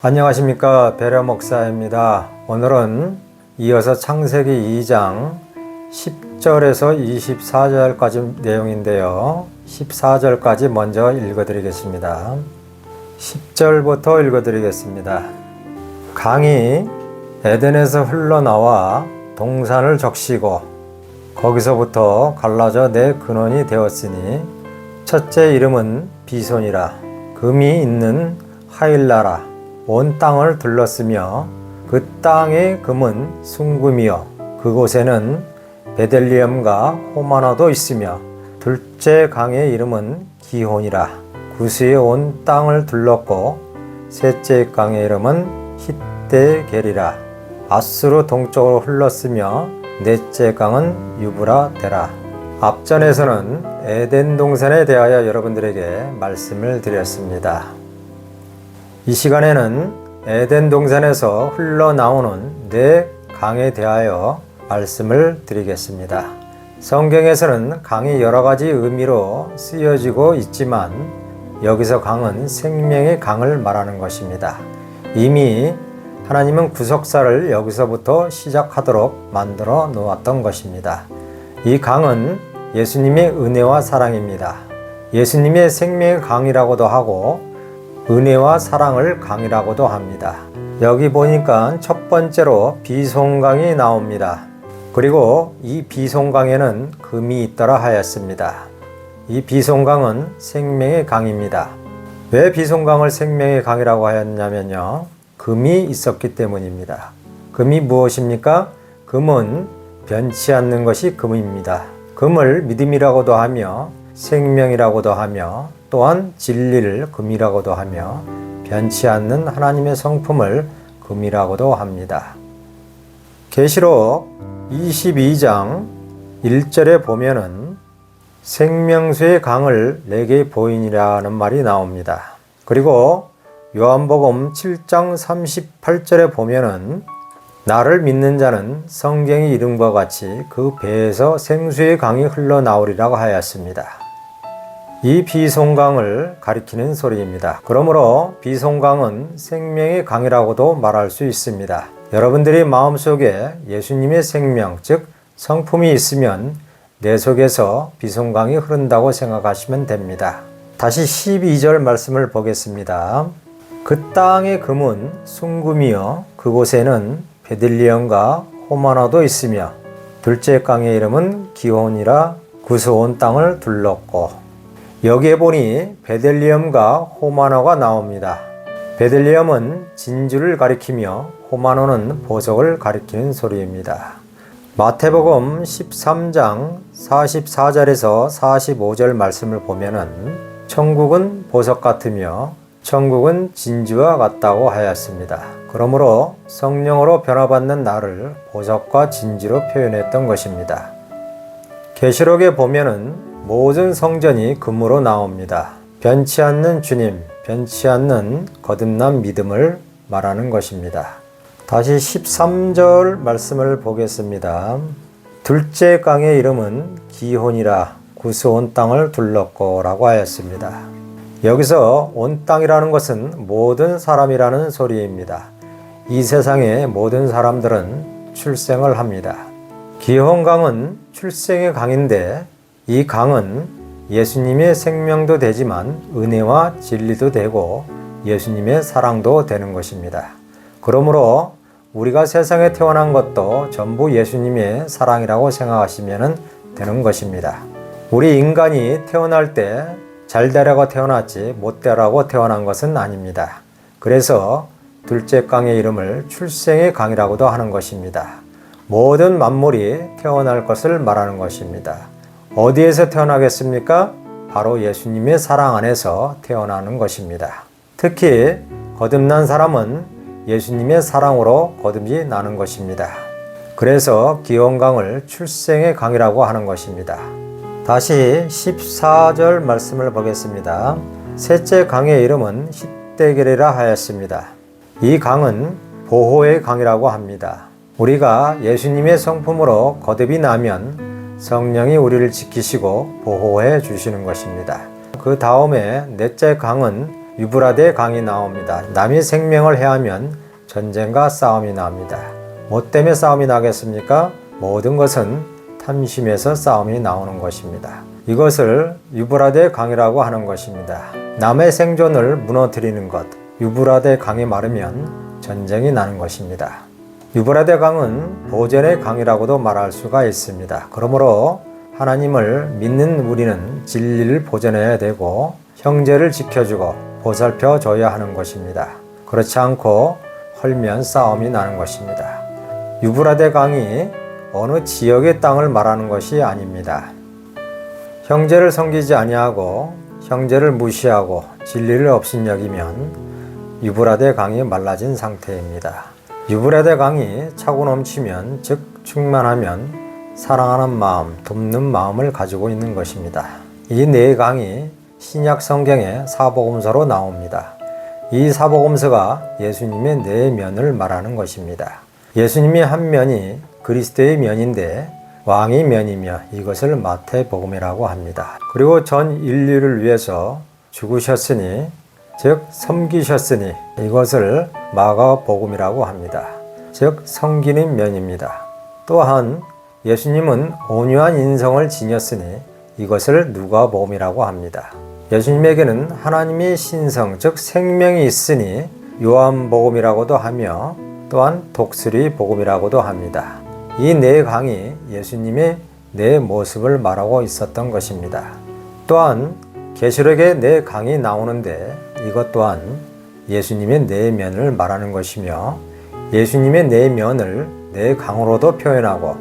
안녕하십니까, 배려 목사입니다. 오늘은 이어서 창세기 2장 10절에서 24절까지 내용인데요. 14절까지 먼저 읽어드리겠습니다. 10절부터 읽어드리겠습니다. 강이 에덴에서 흘러나와 동산을 적시고 거기서부터 갈라져 내 근원이 되었으니 첫째 이름은 비손이라. 금이 있는 하일라라. 온 땅을 둘렀으며 그 땅의 금은 순금이요 그곳에는 베델리엄과 호마노도 있으며 둘째 강의 이름은 기혼이라. 구스에 온 땅을 둘렀고 셋째 강의 이름은 히데겔이라. 아스로 동쪽으로 흘렀으며 넷째 강은 유브라데라. 앞전에서는 에덴 동산에 대하여 여러분들에게 말씀을 드렸습니다. 이 시간에는 에덴 동산에서 흘러나오는 네 강에 대하여 말씀을 드리겠습니다. 성경에서는 강이 여러 가지 의미로 쓰여지고 있지만 여기서 강은 생명의 강을 말하는 것입니다. 이미 하나님은 구속사를 여기서부터 시작하도록 만들어 놓았던 것입니다. 이 강은 예수님의 은혜와 사랑입니다. 예수님의 생명의 강이라고도 하고 은혜와 사랑을 강이라고도 합니다. 여기 보니까 첫 번째로 비손강이 나옵니다. 그리고 이 비손강에는 금이 있더라 하였습니다. 이 비손강은 생명의 강입니다. 왜 비손강을 생명의 강이라고 하였냐면요, 금이 있었기 때문입니다. 금이 무엇입니까? 금은 변치 않는 것이 금입니다. 금을 믿음이라고도 하며 생명이라고도 하며 또한 진리를 금이라고도 하며 변치 않는 하나님의 성품을 금이라고도 합니다. 계시록 22장 1절에 보면은 생명수의 강을 내게 보이니라는 말이 나옵니다. 그리고 요한복음 7장 38절에 보면은 나를 믿는 자는 성경의 이름과 같이 그 배에서 생수의 강이 흘러나오리라고 하였습니다. 이 비손강을 가리키는 소리입니다. 그러므로 비손강은 생명의 강이라고도 말할 수 있습니다. 여러분들이 마음속에 예수님의 생명, 즉 성품이 있으면 내 속에서 비손강이 흐른다고 생각하시면 됩니다. 다시 12절 말씀을 보겠습니다. 그 땅의 금은 순금이요 그곳에는 베들리엄과 호마노도 있으며 둘째 강의 이름은 기혼이라. 구스 온 땅을 둘렀고. 여기에 보니 베들리엄과 호마노가 나옵니다. 베들리엄은 진주를 가리키며 호마노는 보석을 가리키는 소리입니다. 마태복음 13장 44절에서 45절 말씀을 보면은 천국은 보석 같으며 천국은 진주와 같다고 하였습니다. 그러므로 성령으로 변화받는 나를 보석과 진주로 표현했던 것입니다. 계시록에 보면은 모든 성전이 금으로 나옵니다. 변치 않는 주님, 변치 않는 거듭난 믿음을 말하는 것입니다. 다시 13절 말씀을 보겠습니다. 둘째 강의 이름은 기혼이라. 구스 온 땅을 둘렀고 라고 하였습니다. 여기서 온 땅이라는 것은 모든 사람이라는 소리입니다. 이 세상의 모든 사람들은 출생을 합니다. 기혼강은 출생의 강인데 이 강은 예수님의 생명도 되지만 은혜와 진리도 되고 예수님의 사랑도 되는 것입니다. 그러므로 우리가 세상에 태어난 것도 전부 예수님의 사랑이라고 생각하시면 되는 것입니다. 우리 인간이 태어날 때 잘 되라고 태어났지 못 되라고 태어난 것은 아닙니다. 그래서 둘째 강의 이름을 출생의 강이라고도 하는 것입니다. 모든 만물이 태어날 것을 말하는 것입니다. 어디에서 태어나겠습니까? 바로 예수님의 사랑 안에서 태어나는 것입니다. 특히 거듭난 사람은 예수님의 사랑으로 거듭이 나는 것입니다. 그래서 기혼강을 출생의 강이라고 하는 것입니다. 다시 14절 말씀을 보겠습니다. 셋째 강의 이름은 히데겔이라 하였습니다. 이 강은 보호의 강이라고 합니다. 우리가 예수님의 성품으로 거듭이 나면 성령이 우리를 지키시고 보호해 주시는 것입니다. 그 다음에 넷째 강은 유브라데 강이 나옵니다. 남이 생명을 해하면 전쟁과 싸움이 납니다. 뭐 때문에 싸움이 나겠습니까? 모든 것은 탐심에서 싸움이 나오는 것입니다. 이것을 유브라데 강이라고 하는 것입니다. 남의 생존을 무너뜨리는 것, 유브라데 강이 마르면 전쟁이 나는 것입니다. 유브라데 강은 보전의 강이라고도 말할 수가 있습니다. 그러므로 하나님을 믿는 우리는 진리를 보존해야 되고 형제를 지켜주고 보살펴 줘야 하는 것입니다. 그렇지 않고 헐면 싸움이 나는 것입니다. 유브라데 강이 어느 지역의 땅을 말하는 것이 아닙니다. 형제를 섬기지 아니하고 형제를 무시하고 진리를 업신여기면 유브라데 강이 말라진 상태입니다. 유브라데 강이 차고 넘치면, 즉 충만하면 사랑하는 마음, 돕는 마음을 가지고 있는 것입니다. 이 네 강이 신약 성경의 사복음서로 나옵니다. 이 사복음서가 예수님의 네 면을 말하는 것입니다. 예수님이 한 면이 그리스도의 면인데 왕의 면이며 이것을 마태복음이라고 합니다. 그리고 전 인류를 위해서 죽으셨으니, 즉 섬기셨으니 이것을 마가복음이라고 합니다. 즉 섬기는 면입니다. 또한 예수님은 온유한 인성을 지녔으니 이것을 누가복음이라고 합니다. 예수님에게는 하나님의 신성, 즉 생명이 있으니 요한복음이라고도 하며 또한 독수리 복음이라고도 합니다. 이 네 강이 예수님의 네 모습을 말하고 있었던 것입니다. 또한 계시록에 네 강이 나오는데 이것 또한 예수님의 네 면을 말하는 것이며 예수님의 네 면을 네 강으로도 표현하고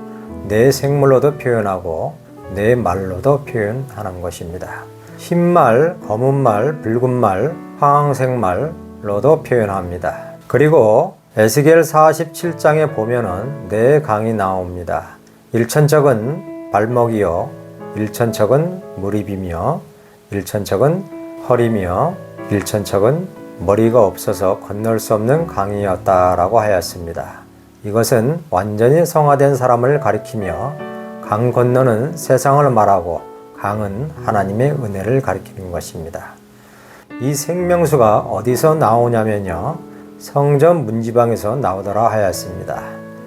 네 생물로도 표현하고 네 말로도 표현하는 것입니다. 흰말, 검은말, 붉은말, 황색말로도 표현합니다. 그리고 에스겔 47장에 보면은 네 강이 나옵니다. 일천척은 발목이요, 일천척은 무립이며, 일천척은 허리며, 일천척은 머리가 없어서 건널 수 없는 강이었다라고 하였습니다. 이것은 완전히 성화된 사람을 가리키며 강 건너는 세상을 말하고 강은 하나님의 은혜를 가리키는 것입니다. 이 생명수가 어디서 나오냐면요, 성전 문지방에서 나오더라 하였습니다.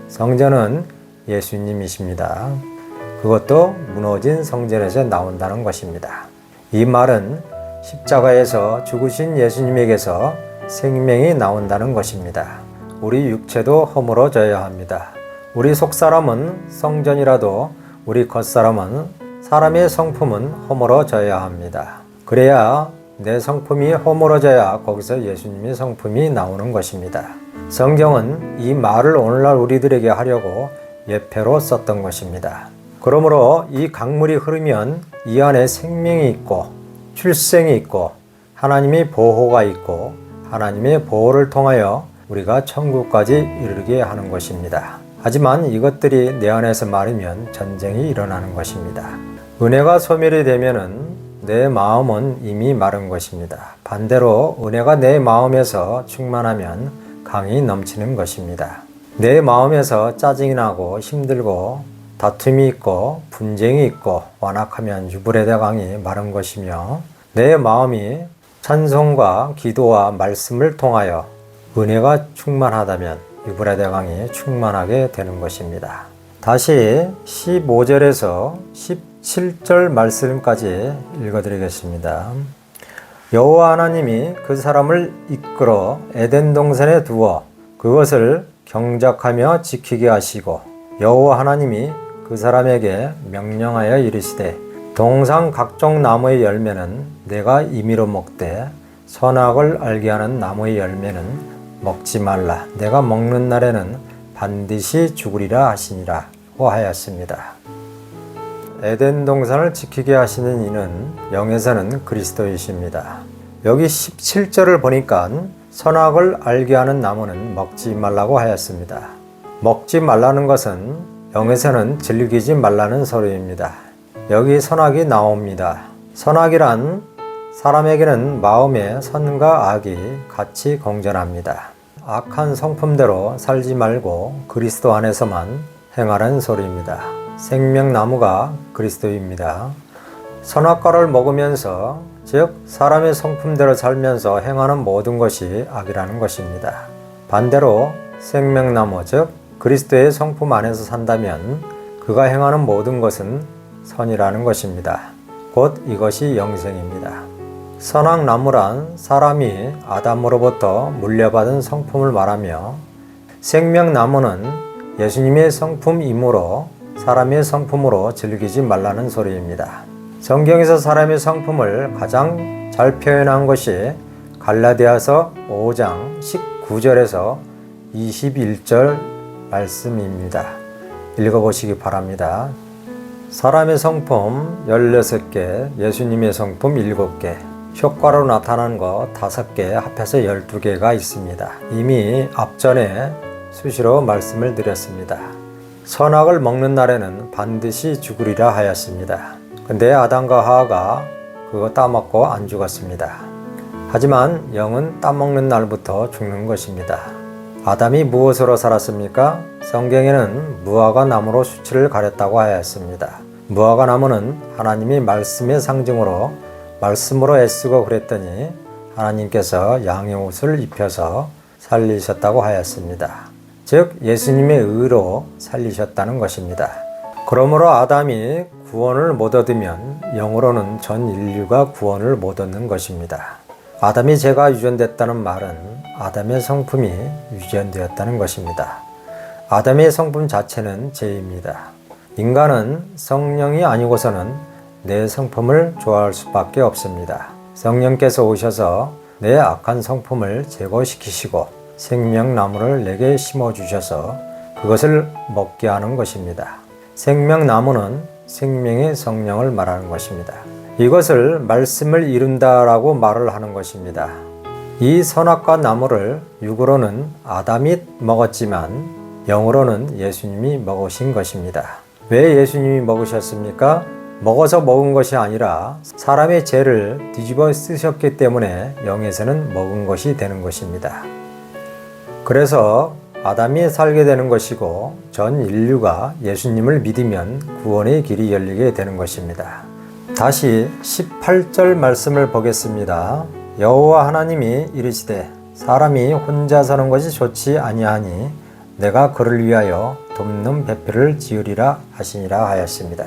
성전은 예수님이십니다. 그것도 무너진 성전에서 나온다는 것입니다. 이 말은 십자가에서 죽으신 예수님에게서 생명이 나온다는 것입니다. 우리 육체도 허물어져야 합니다. 우리 속사람은 성전이라도 우리 겉사람은, 사람의 성품은 허물어져야 합니다. 그래야 내 성품이 허물어져야 거기서 예수님의 성품이 나오는 것입니다. 성경은 이 말을 오늘날 우리들에게 하려고 예표로 썼던 것입니다. 그러므로 이 강물이 흐르면 이 안에 생명이 있고 출생이 있고 하나님의 보호가 있고 하나님의 보호를 통하여 우리가 천국까지 이르게 하는 것입니다. 하지만 이것들이 내 안에서 마르면 전쟁이 일어나는 것입니다. 은혜가 소멸이 되면은 내 마음은 이미 마른 것입니다. 반대로 은혜가 내 마음에서 충만하면 강이 넘치는 것입니다. 내 마음에서 짜증이 나고 힘들고 다툼이 있고 분쟁이 있고 완악하면 유브라데 강이 마른 것이며 내 마음이 찬송과 기도와 말씀을 통하여 은혜가 충만하다면 유브라데 강이 충만하게 되는 것입니다. 다시 15절에서 17절 말씀까지 읽어드리겠습니다. 여호와 하나님이 그 사람을 이끌어 에덴 동산에 두어 그것을 경작하며 지키게 하시고 여호와 하나님이 그 사람에게 명령하여 이르시되 동산 각종 나무의 열매는 내가 임의로 먹되 선악을 알게 하는 나무의 열매는 먹지 말라. 내가 먹는 날에는 반드시 죽으리라 하시니라 고 하였습니다. 에덴 동산을 지키게 하시는 이는 영에서는 그리스도이십니다. 여기 17절을 보니까 선악을 알게 하는 나무는 먹지 말라고 하였습니다. 먹지 말라는 것은 영에서는 즐기지 말라는 소리입니다. 여기 선악이 나옵니다. 선악이란 사람에게는 마음에 선과 악이 같이 공존합니다. 악한 성품대로 살지 말고 그리스도 안에서만 행하라는 소리입니다. 생명나무가 그리스도입니다. 선악과를 먹으면서 즉 사람의 성품대로 살면서 행하는 모든 것이 악이라는 것입니다. 반대로 생명나무, 즉 그리스도의 성품 안에서 산다면 그가 행하는 모든 것은 선이라는 것입니다. 곧 이것이 영생입니다. 선악나무란 사람이 아담으로부터 물려받은 성품을 말하며, 생명나무는 예수님의 성품이므로 사람의 성품으로 즐기지 말라는 소리입니다. 성경에서 사람의 성품을 가장 잘 표현한 것이 갈라디아서 5장 19절에서 21절 말씀입니다. 읽어보시기 바랍니다. 사람의 성품 16개, 예수님의 성품 7개, 효과로 나타난 것 5개, 합해서 12개가 있습니다. 이미 앞전에 수시로 말씀을 드렸습니다. 선악을 먹는 날에는 반드시 죽으리라 하였습니다. 근데 아담과 하와가 그거 따먹고 안 죽었습니다. 하지만 영은 따먹는 날부터 죽는 것입니다. 아담이 무엇으로 살았습니까? 성경에는 무화과 나무로 수치를 가렸다고 하였습니다. 무화과 나무는 하나님이 말씀의 상징으로 말씀으로 애쓰고 그랬더니 하나님께서 양의 옷을 입혀서 살리셨다고 하였습니다. 즉 예수님의 의로 살리셨다는 것입니다. 그러므로 아담이 구원을 못 얻으면 영으로는 전 인류가 구원을 못 얻는 것입니다. 아담이 죄가 유전됐다는 말은 아담의 성품이 유전되었다는 것입니다. 아담의 성품 자체는 죄입니다. 인간은 성령이 아니고서는 내 성품을 좋아할 수밖에 없습니다. 성령께서 오셔서 내 악한 성품을 제거시키시고 생명나무를 내게 심어주셔서 그것을 먹게 하는 것입니다. 생명나무는 생명의 성령을 말하는 것입니다. 이것을 말씀을 이룬다라고 말을 하는 것입니다. 이 선악과 나무를 육으로는 아담이 먹었지만 영으로는 예수님이 먹으신 것입니다. 왜 예수님이 먹으셨습니까? 먹어서 먹은 것이 아니라 사람의 죄를 뒤집어 쓰셨기 때문에 영에서는 먹은 것이 되는 것입니다. 그래서 아담이 살게 되는 것이고 전 인류가 예수님을 믿으면 구원의 길이 열리게 되는 것입니다. 다시 18절 말씀을 보겠습니다. 여호와 하나님이 이르시되 사람이 혼자 사는 것이 좋지 아니하니 내가 그를 위하여 돕는 배필을 지으리라 하시니라 하였습니다.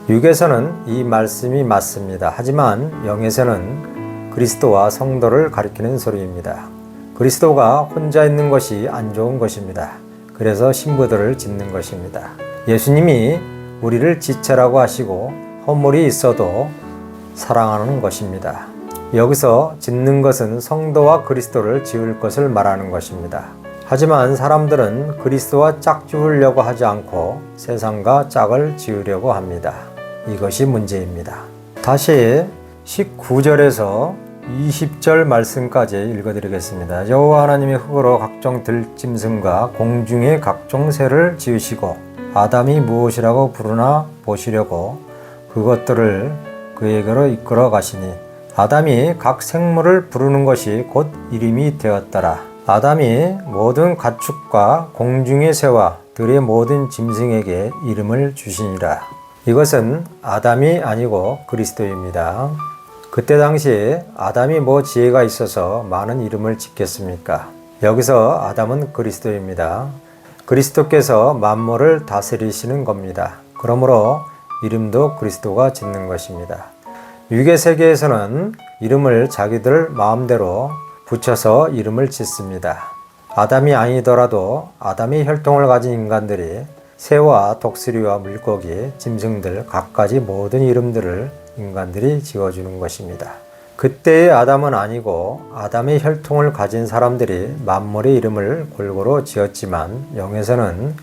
육에서는 이 말씀이 맞습니다. 하지만 영에서는 그리스도와 성도를 가리키는 소리입니다. 그리스도가 혼자 있는 것이 안 좋은 것입니다. 그래서 신부들을 짓는 것입니다. 예수님이 우리를 지체라고 하시고 허물이 있어도 사랑하는 것입니다. 여기서 짓는 것은 성도와 그리스도를 지을 것을 말하는 것입니다. 하지만 사람들은 그리스도와 짝지으려고 하지 않고 세상과 짝을 지으려고 합니다. 이것이 문제입니다. 다시 19절에서 20절 말씀까지 읽어드리겠습니다. 여호와 하나님이 흙으로 각종 들짐승과 공중의 각종 새를 지으시고 아담이 무엇이라고 부르나 보시려고 그것들을 그에게로 이끌어 가시니 아담이 각 생물을 부르는 것이 곧 이름이 되었더라. 아담이 모든 가축과 공중의 새와 들의 모든 짐승에게 이름을 주시니라. 이것은 아담이 아니고 그리스도입니다. 그때 당시 아담이 뭐 지혜가 있어서 많은 이름을 짓겠습니까? 여기서 아담은 그리스도입니다. 그리스도께서 만물을 다스리시는 겁니다. 그러므로 이름도 그리스도가 짓는 것입니다. 육의 세계에서는 이름을 자기들 마음대로 붙여서 이름을 짓습니다. 아담이 아니더라도 아담의 혈통을 가진 인간들이 새와 독수리와 물고기, 짐승들 갖가지 모든 이름들을 인간들이 지어주는 것입니다. 그때의 아담은 아니고 아담의 혈통을 가진 사람들이 만물의 이름을 골고루 지었지만 영에서는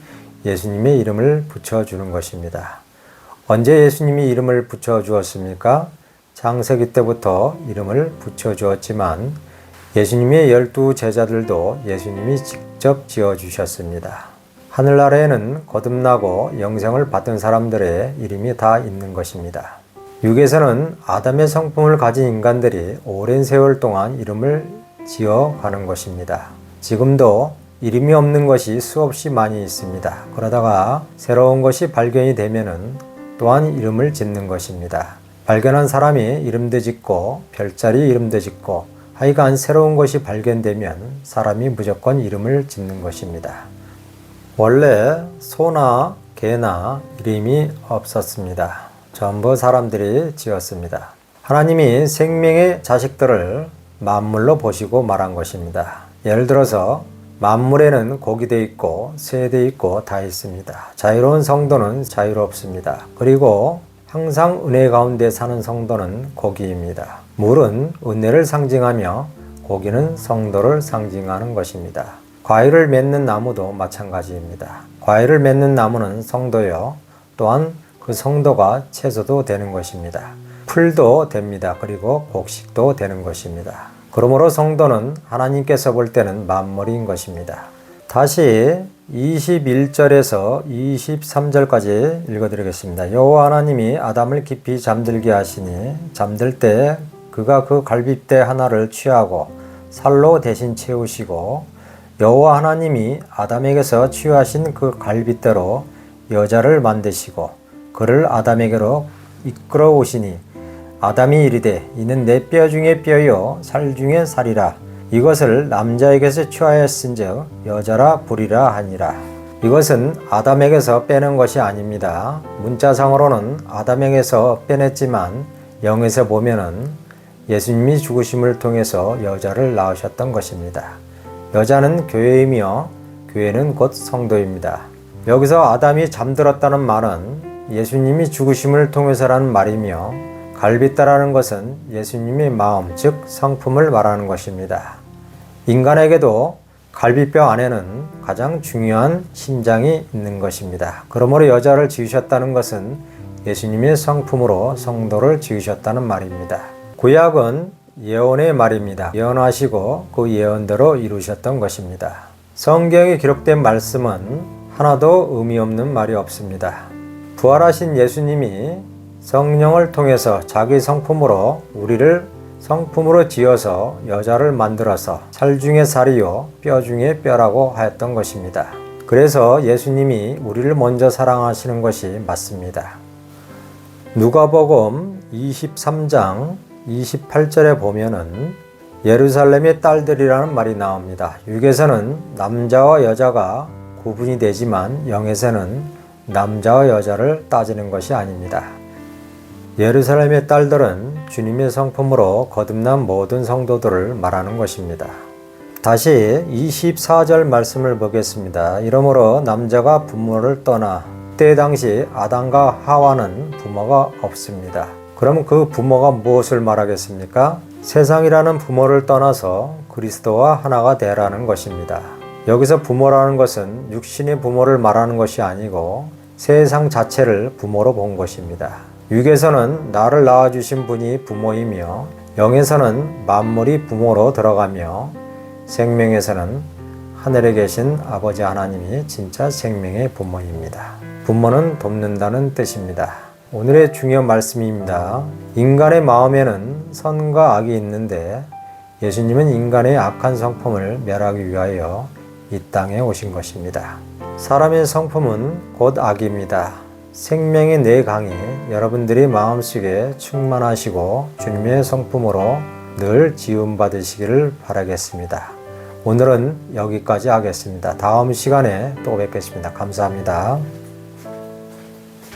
예수님의 이름을 붙여주는 것입니다. 언제 예수님이 이름을 붙여주었습니까? 창세기 때부터 이름을 붙여주었지만 예수님의 12 제자들도 예수님이 직접 지어주셨습니다. 하늘나라에는 거듭나고 영생을 받은 사람들의 이름이 다 있는 것입니다. 육에서는 아담의 성품을 가진 인간들이 오랜 세월 동안 이름을 지어가는 것입니다. 지금도 이름이 없는 것이 수없이 많이 있습니다. 그러다가 새로운 것이 발견이 되면은 또한 이름을 짓는 것입니다. 발견한 사람이 이름도 짓고 별자리 이름도 짓고 하여간 새로운 것이 발견되면 사람이 무조건 이름을 짓는 것입니다. 원래 소나 개나 이름이 없었습니다. 전부 사람들이 지었습니다. 하나님이 생명의 자식들을 만물로 보시고 말한 것입니다. 예를 들어서 만물에는 고기도 있고 새도 있고 다 있습니다. 자유로운 성도는 자유롭습니다. 그리고 항상 은혜 가운데 사는 성도는 고기입니다. 물은 은혜를 상징하며 고기는 성도를 상징하는 것입니다. 과일을 맺는 나무도 마찬가지입니다. 과일을 맺는 나무는 성도요. 또한 그 성도가 채소도 되는 것입니다. 풀도 됩니다. 그리고 곡식도 되는 것입니다. 그러므로 성도는 하나님께서 볼 때는 만물인 것입니다. 다시 21절에서 23절까지 읽어드리겠습니다. 여호와 하나님이 아담을 깊이 잠들게 하시니 잠들 때 그가 그 갈빗대 하나를 취하고 살로 대신 채우시고 여호와 하나님이 아담에게서 취하신 그 갈빗대로 여자를 만드시고 그를 아담에게로 이끌어 오시니 아담이 이르되 이는 내 뼈 중에 뼈요 살 중에 살이라 이것을 남자에게서 취하였은즉 여자라 부리라 하니라. 이것은 아담에게서 빼는 것이 아닙니다. 문자상으로는 아담에게서 빼냈지만 영에서 보면은 예수님이 죽으심을 통해서 여자를 낳으셨던 것입니다. 여자는 교회이며 교회는 곧 성도입니다. 여기서 아담이 잠들었다는 말은 예수님이 죽으심을 통해서라는 말이며 갈빗대라는 것은 예수님의 마음, 즉 성품을 말하는 것입니다. 인간에게도 갈빗뼈 안에는 가장 중요한 심장이 있는 것입니다. 그러므로 여자를 지으셨다는 것은 예수님의 성품으로 성도를 지으셨다는 말입니다. 구약은 예언의 말입니다. 예언하시고 그 예언대로 이루셨던 것입니다. 성경에 기록된 말씀은 하나도 의미 없는 말이 없습니다. 부활하신 예수님이 성령을 통해서 자기 성품으로 우리를 성품으로 지어서 여자를 만들어서 살 중에 살이요 뼈 중에 뼈라고 하였던 것입니다. 그래서 예수님이 우리를 먼저 사랑하시는 것이 맞습니다. 누가복음 23장 28절에 보면은 예루살렘의 딸들이라는 말이 나옵니다. 육에서는 남자와 여자가 구분이 되지만 영에서는 남자와 여자를 따지는 것이 아닙니다. 예루살렘의 딸들은 주님의 성품으로 거듭난 모든 성도들을 말하는 것입니다. 다시 24절 말씀을 보겠습니다. 이러므로 남자가 부모를 떠나 그때 당시 아담과 하와는 부모가 없습니다. 그럼 그 부모가 무엇을 말하겠습니까? 세상이라는 부모를 떠나서 그리스도와 하나가 되라는 것입니다. 여기서 부모라는 것은 육신의 부모를 말하는 것이 아니고 세상 자체를 부모로 본 것입니다. 육에서는 나를 낳아주신 분이 부모이며 영에서는 만물이 부모로 들어가며 생명에서는 하늘에 계신 아버지 하나님이 진짜 생명의 부모입니다. 부모는 돕는다는 뜻입니다. 오늘의 중요한 말씀입니다. 인간의 마음에는 선과 악이 있는데 예수님은 인간의 악한 성품을 멸하기 위하여 이 땅에 오신 것입니다. 사람의 성품은 곧 악입니다. 생명의 네 강이 여러분들의 마음속에 충만하시고 주님의 성품으로 늘 지음받으시기를 바라겠습니다. 오늘은 여기까지 하겠습니다. 다음 시간에 또 뵙겠습니다. 감사합니다.